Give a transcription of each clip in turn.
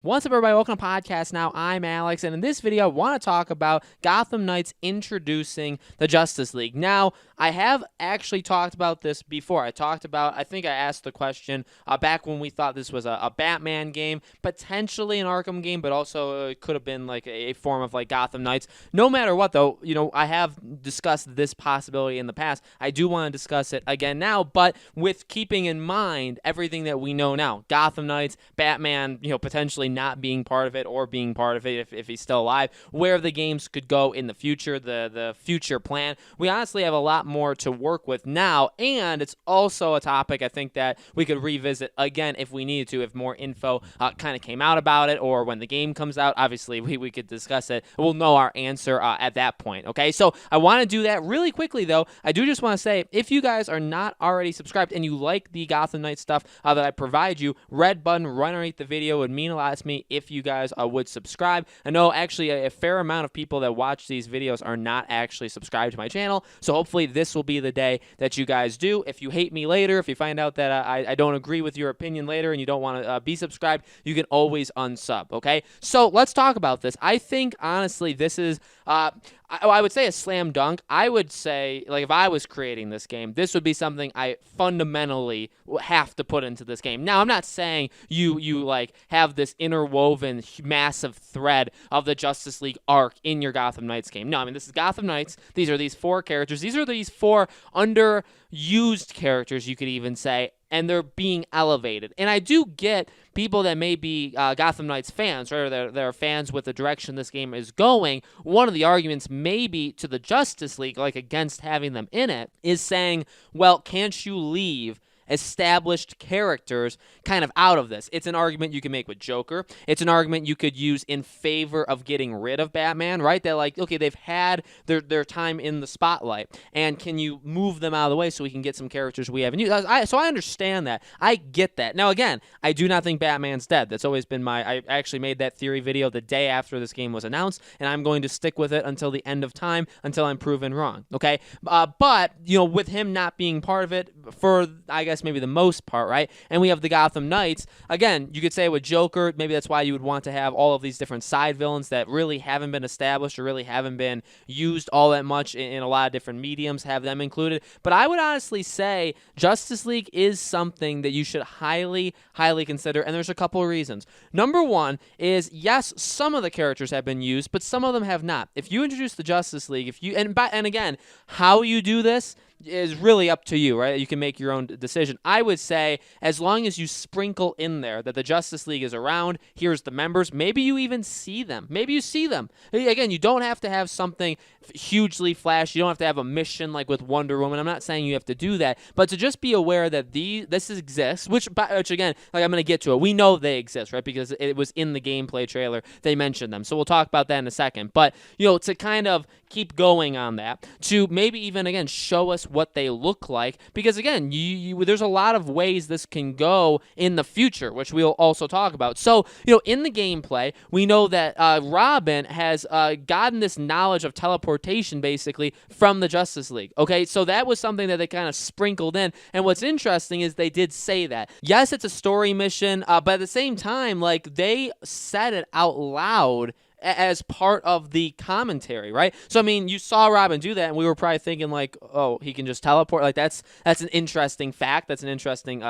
What's up, everybody? Welcome to Podcast Now. I'm Alex, and in this video, I want to talk about Gotham Knights introducing the Justice League. Now, I have actually talked about this before. I think I asked the question back when we thought this was a Batman game, potentially an Arkham game, but also it could have been like a form of like Gotham Knights. No matter what, though, I have discussed this possibility in the past. I do want to discuss it again now, but with keeping in mind everything that we know now. Gotham Knights, Batman, potentially not being part of it or being part of it if he's still alive, where the games could go in the future, the future plan. We honestly have a lot more to work with now, and it's also a topic I think that we could revisit again if we needed to, if more info kind of came out about it, or when the game comes out. Obviously, we could discuss it. We'll know our answer at that point, okay? So I want to do that really quickly, though. I do just want to say, if you guys are not already subscribed and you like the Gotham Knights stuff that I provide you, red button right underneath the video would mean a lot to me if you guys would subscribe. I know actually a fair amount of people that watch these videos are not actually subscribed to my channel, so hopefully this will be the day that you guys do. If you hate me later, if you find out that I don't agree with your opinion later and you don't want to be subscribed, you can always unsub, okay? So let's talk about this. I think, honestly, this is, I would say a slam dunk. I would say, like, if I was creating this game, this would be something I fundamentally have to put into this game. Now, I'm not saying you like have this interwoven massive thread of the Justice League arc in your Gotham Knights game. No, I mean, this is Gotham Knights. These are these four characters. These are these four underused characters, you could even say, and they're being elevated. And I do get people that may be Gotham Knights fans, right? Or they're fans with the direction this game is going. One of the arguments maybe to the Justice League, like against having them in it, is saying, well, can't you leave established characters kind of out of this? It's an argument you can make with Joker. It's an argument you could use in favor of getting rid of Batman, right? They're like, okay, they've had their time in the spotlight, and can you move them out of the way so we can get some characters we haven't used? So I understand that. I get that. Now, again, I do not think Batman's dead. That's always been I actually made that theory video the day after this game was announced, and I'm going to stick with it until the end of time, until I'm proven wrong, okay? But, with him not being part of it for, I guess, maybe the most part, right? And we have the Gotham Knights. Again, you could say with Joker, maybe that's why you would want to have all of these different side villains that really haven't been established or really haven't been used all that much in a lot of different mediums, have them included. But I would honestly say Justice League is something that you should highly, highly consider, and there's a couple of reasons. Number one is, yes, some of the characters have been used, but some of them have not. If you introduce the Justice League, and again, how you do this is really up to you, right? You can make your own decision. I would say as long as you sprinkle in there that the Justice League is around, here's the members, maybe you even see them. Maybe you see them. Again, you don't have to have something hugely flashy. You don't have to have a mission like with Wonder Woman. I'm not saying you have to do that, but to just be aware that this exists, which again, like I'm going to get to it. We know they exist, right? Because it was in the gameplay trailer. They mentioned them. So we'll talk about that in a second. But, to kind of keep going on that, to maybe even, again, show us what they look like, because again, there's a lot of ways this can go in the future, which we'll also talk about. So, in the gameplay, we know that Robin has gotten this knowledge of teleportation basically from the Justice League. Okay, so that was something that they kind of sprinkled in, and what's interesting is they did say that. Yes, it's a story mission, but at the same time, like, they said it out loud as part of the commentary, right? So, I mean, you saw Robin do that, and we were probably thinking, like, oh, he can just teleport. Like, that's an interesting fact. That's an interesting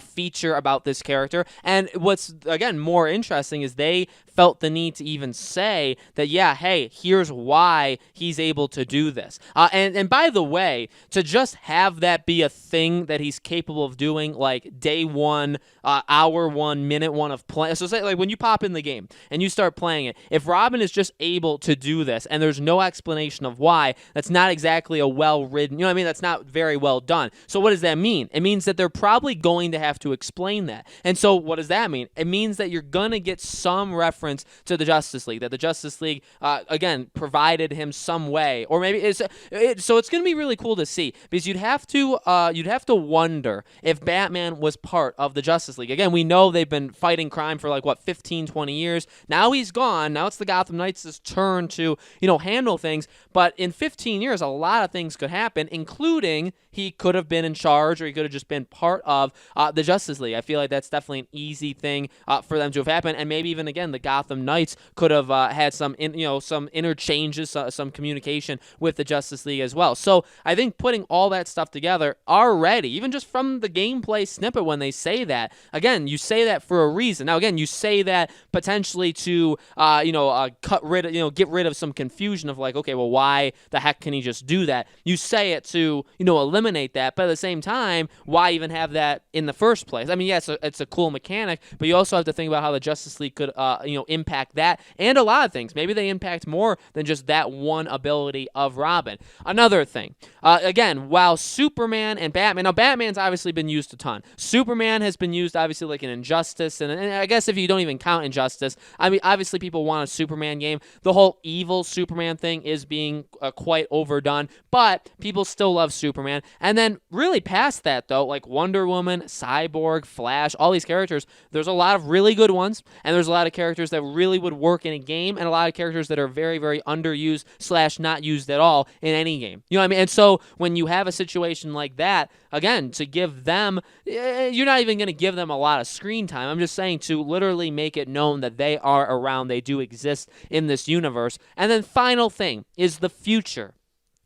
feature about this character. And what's, again, more interesting is they felt the need to even say that, yeah, hey, here's why he's able to do this. And by the way, to just have that be a thing that he's capable of doing, like, day one, hour one, minute one of play. So, say, like, when you pop in the game and you start playing it, if Robin is just able to do this and there's no explanation of why, that's not exactly a well-written, that's not very well done. So what does that mean? It means that they're probably going to have to explain that. And so what does that mean? It means that you're going to get some reference to the Justice League, that the Justice League, again, provided him some way, or maybe so it's going to be really cool to see, because you'd have to wonder if Batman was part of the Justice League. Again, we know they've been fighting crime for 15, 20 years. Now he's gone. Now Now it's the Gotham Knights' turn to, handle things. But in 15 years, a lot of things could happen, including he could have been in charge or he could have just been part of the Justice League. I feel like that's definitely an easy thing for them to have happened. And maybe even, again, the Gotham Knights could have had some interchanges, some communication with the Justice League as well. So I think putting all that stuff together already, even just from the gameplay snippet when they say that, again, you say that for a reason. Now, again, you say that potentially to, get rid of some confusion of like, okay, well, why the heck can he just do that? You say it to, eliminate that, but at the same time, why even have that in the first place? I mean, yes, it's a cool mechanic, but you also have to think about how the Justice League could, impact that and a lot of things. Maybe they impact more than just that one ability of Robin. Another thing, again, while Superman and Batman, now Batman's obviously been used a ton. Superman has been used obviously like in Injustice, and I guess if you don't even count Injustice, I mean, obviously people want a Superman game. The whole evil Superman thing is being quite overdone, but people still love Superman. And then really past that though, like Wonder Woman, Cyborg, Flash, all these characters, there's a lot of really good ones, and there's a lot of characters that really would work in a game, and a lot of characters that are very, very underused / not used at all in any game. You know what I mean? And so when you have a situation like that, again, to give them, you're not even going to give them a lot of screen time. I'm just saying to literally make it known that they are around, they do exist in this universe. And then final thing is the future.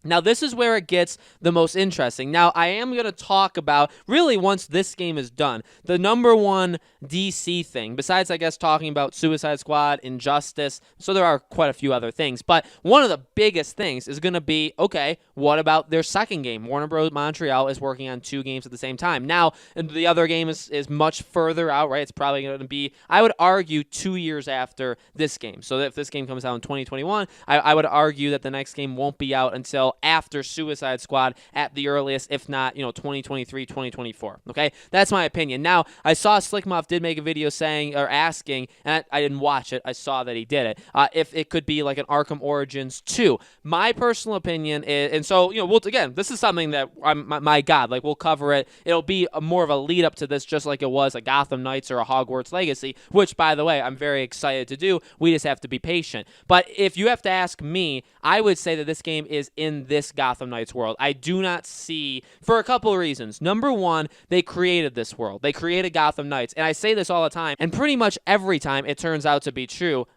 Now, this is where it gets the most interesting. Now, I am going to talk about, really, once this game is done, the number one DC thing, besides, I guess, talking about Suicide Squad, Injustice, so there are quite a few other things, but one of the biggest things is going to be, okay, what about their second game? Warner Bros. Montreal is working on 2 games at the same time. Now, the other game is much further out, right? It's probably going to be, I would argue, 2 years after this game. So if this game comes out in 2021, I would argue that the next game won't be out until after Suicide Squad at the earliest, if not, 2023, 2024. Okay, that's my opinion. Now, I saw Slickmuff did make a video saying or asking, and I didn't watch it. I saw that he did it. If it could be like an Arkham Origins 2. My personal opinion is, and so again, this is something that my God, like we'll cover it. It'll be more of a lead up to this, just like it was a Gotham Knights or a Hogwarts Legacy, which by the way, I'm very excited to do. We just have to be patient. But if you have to ask me, I would say that this game is in this Gotham Knights world. I do not see, for a couple of reasons. Number one, they created this world. They created Gotham Knights, and I say this all the time, and pretty much every time it turns out to be true.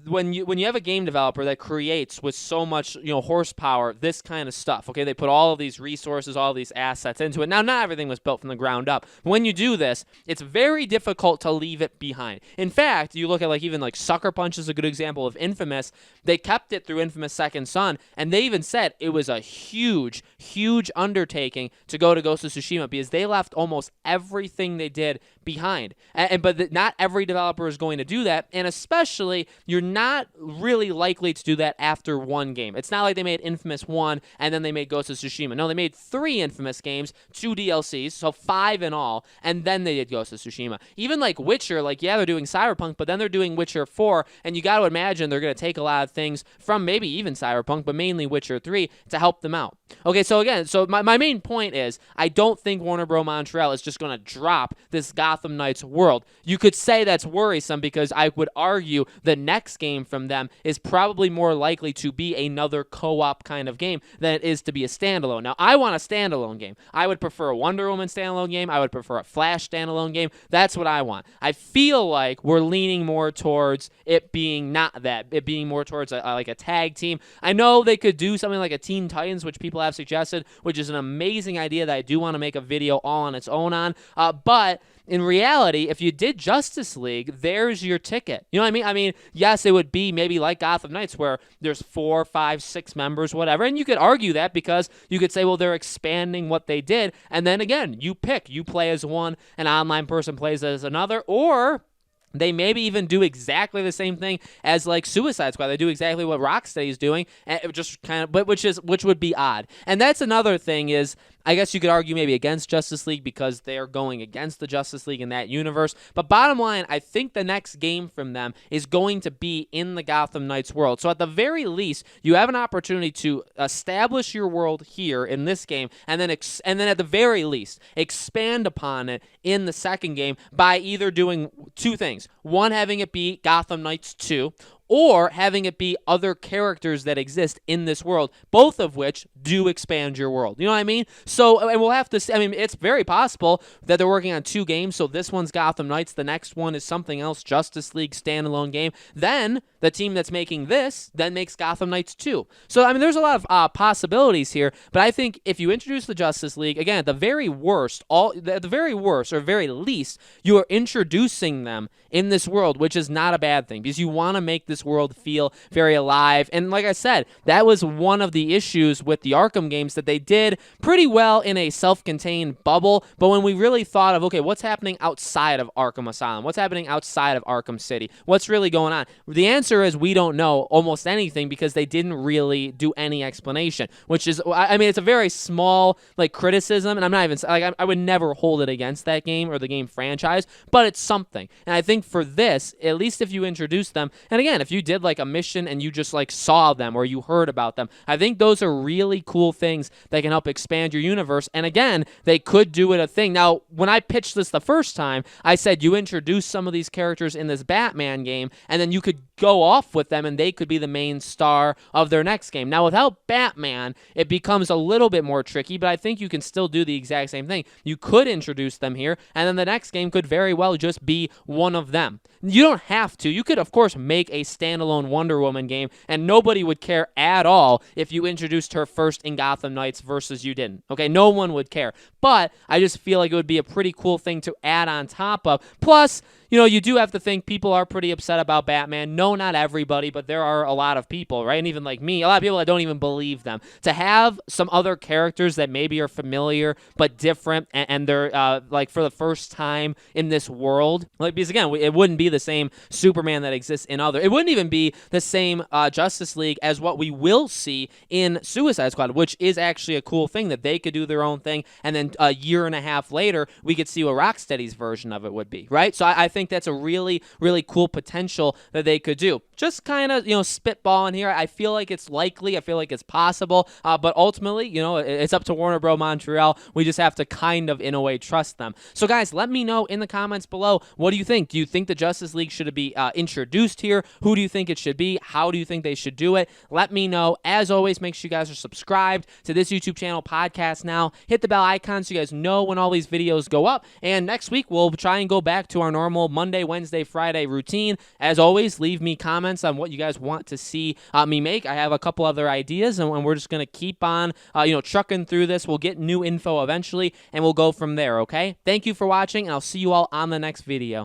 When you have a game developer that creates with so much horsepower this kind of stuff, okay, they put all of these resources, all of these assets into it. Now, not everything was built from the ground up. But when you do this, it's very difficult to leave it behind. In fact, you look at even Sucker Punch is a good example of Infamous. They kept it through Infamous Second Son, and they even said it was a huge, huge undertaking to go to Ghost of Tsushima because they left almost everything they did behind. But not every developer is going to do that, and especially you're not really likely to do that after one game. It's not like they made Infamous 1 and then they made Ghost of Tsushima. No, they made 3 Infamous games, 2 DLCs, so 5 in all, and then they did Ghost of Tsushima. Even like Witcher, they're doing Cyberpunk, but then they're doing Witcher 4, and you got to imagine they're going to take a lot of things from maybe even Cyberpunk, but mainly Witcher 3 to help them out. Okay, so again, my main point is I don't think Warner Bros. Montreal is just going to drop this Gotham Knights world. You could say that's worrisome because I would argue the next game from them is probably more likely to be another co-op kind of game than it is to be a standalone. Now, I want a standalone game. I would prefer a Wonder Woman standalone game. I would prefer a Flash standalone game. That's what I want. I feel like we're leaning more towards it being not that. It being more towards a tag team. I know they could do something like a Teen Titans, which people have suggested, which is an amazing idea that I do want to make a video all on its own on. But in reality, if you did Justice League, there's your ticket. You know what I mean? I mean, yes, it would be maybe like Gotham Knights where there's 4, 5, 6 members, whatever. And you could argue that because you could say, well, they're expanding what they did. And then again, you pick. You play as one, an online person plays as another, or they maybe even do exactly the same thing as Suicide Squad. They do exactly what Rocksteady is doing, and it just but which would be odd. And that's another thing is, I guess you could argue maybe against Justice League because they're going against the Justice League in that universe. But bottom line, I think the next game from them is going to be in the Gotham Knights world. So at the very least, you have an opportunity to establish your world here in this game, and then at the very least, expand upon it in the second game by either doing 2 things. One, having it be Gotham Knights 2, or having it be other characters that exist in this world, both of which do expand your world. You know what I mean? So, and we'll have to see. I mean, it's very possible that they're working on 2 games. So this one's Gotham Knights. The next one is something else, Justice League standalone game. Then the team that's making this then makes Gotham Knights 2. So, I mean, there's a lot of possibilities here. But I think if you introduce the Justice League, again, at the very worst, or very least, you are introducing them in this world, which is not a bad thing because you want to make this world feel very alive. And like I said, that was one of the issues with the Arkham games, that they did pretty well in a self-contained bubble. But when we really thought of, okay, what's happening outside of Arkham Asylum? What's happening outside of Arkham City? What's really going on? The answer is we don't know almost anything because they didn't really do any explanation, which is, I mean, it's a very small criticism, and I'm not even I would never hold it against that game or the game franchise, but it's something. And I think for this, at least if you introduce them, and again, if you did a mission and you just saw them or you heard about them, I think those are really cool things that can help expand your universe. And again, they could do it a thing. Now, when I pitched this the first time, I said you introduce some of these characters in this Batman game, and then you could go off with them and they could be the main star of their next game. Now, without Batman, it becomes a little bit more tricky, but I think you can still do the exact same thing. You could introduce them here, and then the next game could very well just be one of them. You don't have to. You could, of course, make a standalone Wonder Woman game, and nobody would care at all if you introduced her first in Gotham Knights versus you didn't. Okay, no one would care. But I just feel like it would be a pretty cool thing to add on top of. Plus, you do have to think people are pretty upset about Batman. No, not everybody, but there are a lot of people, right? And even like me, a lot of people that don't even believe them. To have some other characters that maybe are familiar but different, and they're for the first time in this world, because again, it wouldn't be the same Superman that exists in other. It wouldn't even be the same Justice League as what we will see in Suicide Squad, which is actually a cool thing that they could do their own thing, and then a year and a half later, we could see what Rocksteady's version of it would be, right? So I think that's a really, really cool potential that they could do. Just kind of, spitballing here. I feel like it's likely. I feel like it's possible. But ultimately, it's up to Warner Bros. Montreal. We just have to kind of, in a way, trust them. So, guys, let me know in the comments below. What do you think? Do you think the Justice League should be introduced here? Who do you think it should be? How do you think they should do it? Let me know. As always, make sure you guys are subscribed to this YouTube channel, Podcast Now. Hit the bell icon so you guys know when all these videos go up. And next week, we'll try and go back to our normal Monday, Wednesday, Friday routine. As always, leave me comments on what you guys want to see me make. I have a couple other ideas, and we're just going to keep on, trucking through this. We'll get new info eventually, and we'll go from there, okay? Thank you for watching, and I'll see you all on the next video.